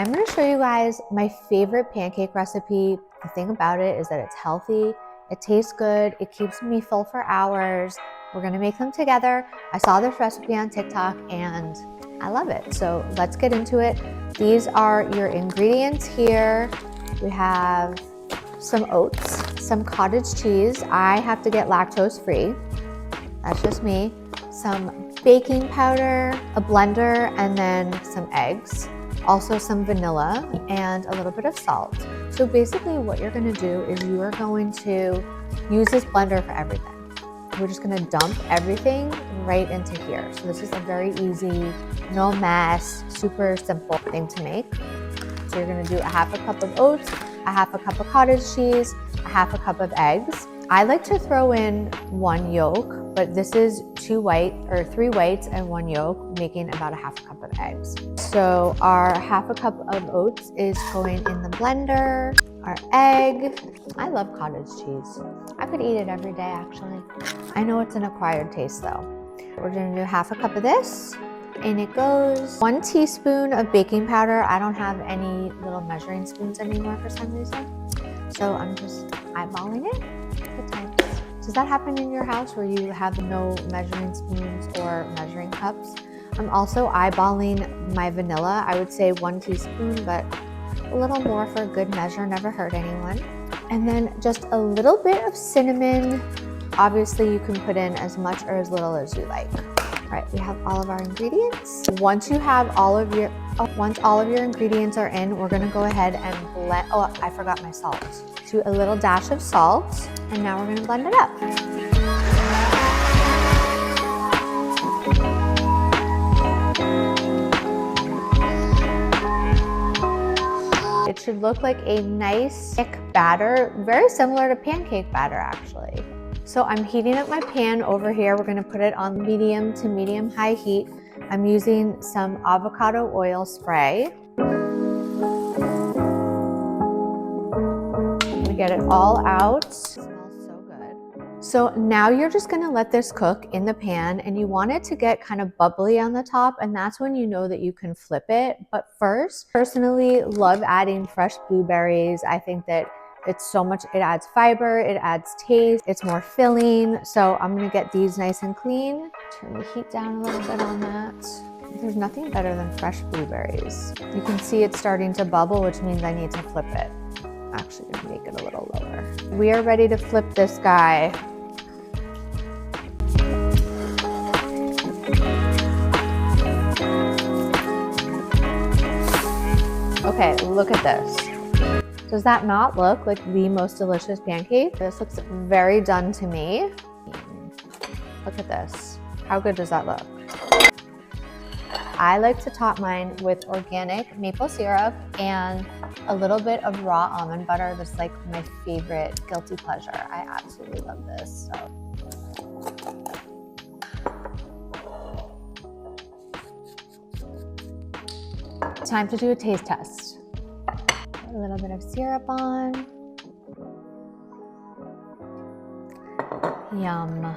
I'm gonna show you guys my favorite pancake recipe. The thing about it is that it's healthy, it tastes good, it keeps me full for hours. We're gonna make them together. I saw this recipe on TikTok and I love it. So let's get into it. These are your ingredients here. We have some oats, some cottage cheese. I have to get lactose free. That's just me. Some baking powder, a blender, and then some eggs. Also some vanilla and a little bit of salt. So basically what you're gonna do is you are going to use this blender for everything. We're just gonna dump everything right into here. So this is a very easy, no mess, super simple thing to make. So you're gonna do a half a cup of oats, a half a cup of cottage cheese, a half a cup of eggs. I like to throw in 1 yolk, but this is 3 whites and 1 yolk, making about a half a cup of eggs. So our half a cup of oats is going in the blender. Our egg. I love cottage cheese. I could eat it every day actually. I know it's an acquired taste though. We're gonna do half a cup of this. And it goes 1 teaspoon of baking powder. I don't have any little measuring spoons anymore for some reason. So I'm just eyeballing it. Good times. Does that happen in your house where you have no measuring spoons or measuring cups? I'm also eyeballing my vanilla. I would say 1 teaspoon, but a little more for good measure, never hurt anyone. And then just a little bit of cinnamon. Obviously you can put in as much or as little as you like. All right, we have all of our ingredients. Once all of your ingredients are in, we're gonna go ahead and blend. Oh, I forgot my salt. Do a little dash of salt, and now we're gonna blend it up. It should look like a nice thick batter, very similar to pancake batter actually. So I'm heating up my pan over here. We're gonna put it on medium to medium high heat. I'm using some avocado oil spray. We get it all out. It smells so good. So now you're just gonna let this cook in the pan, and you want it to get kind of bubbly on the top, and that's when you know that you can flip it. But first, personally love adding fresh blueberries. I think that it's so much, it adds fiber, it adds taste, it's more filling. So I'm gonna get these nice and clean. Turn the heat down a little bit on that. There's nothing better than fresh blueberries. You can see it's starting to bubble, which means I need to flip it. Actually gonna make it a little lower. We are ready to flip this guy. Okay, look at this. Does that not look like the most delicious pancake? This looks very done to me. Look at this. How good does that look? I like to top mine with organic maple syrup and a little bit of raw almond butter. That's like my favorite guilty pleasure. I absolutely love this. Time to do a taste test. A little bit of syrup on. Yum. A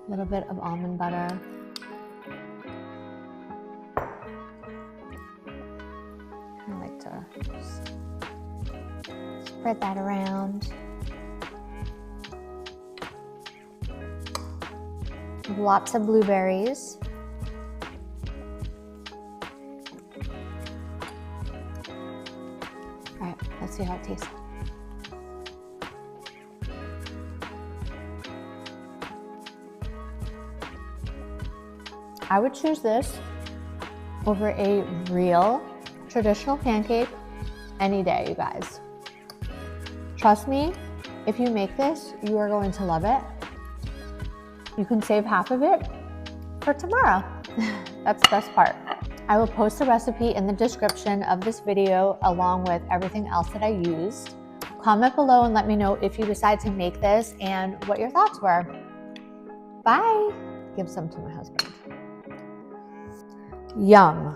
little bit of almond butter. I like to just spread that around. Lots of blueberries. All right, let's see how it tastes. I would choose this over a real traditional pancake any day, you guys. Trust me, if you make this, you are going to love it. You can save half of it for tomorrow. That's the best part. I will post a recipe in the description of this video along with everything else that I used. Comment below and let me know if you decide to make this and what your thoughts were. Bye. Give some to my husband. Yum.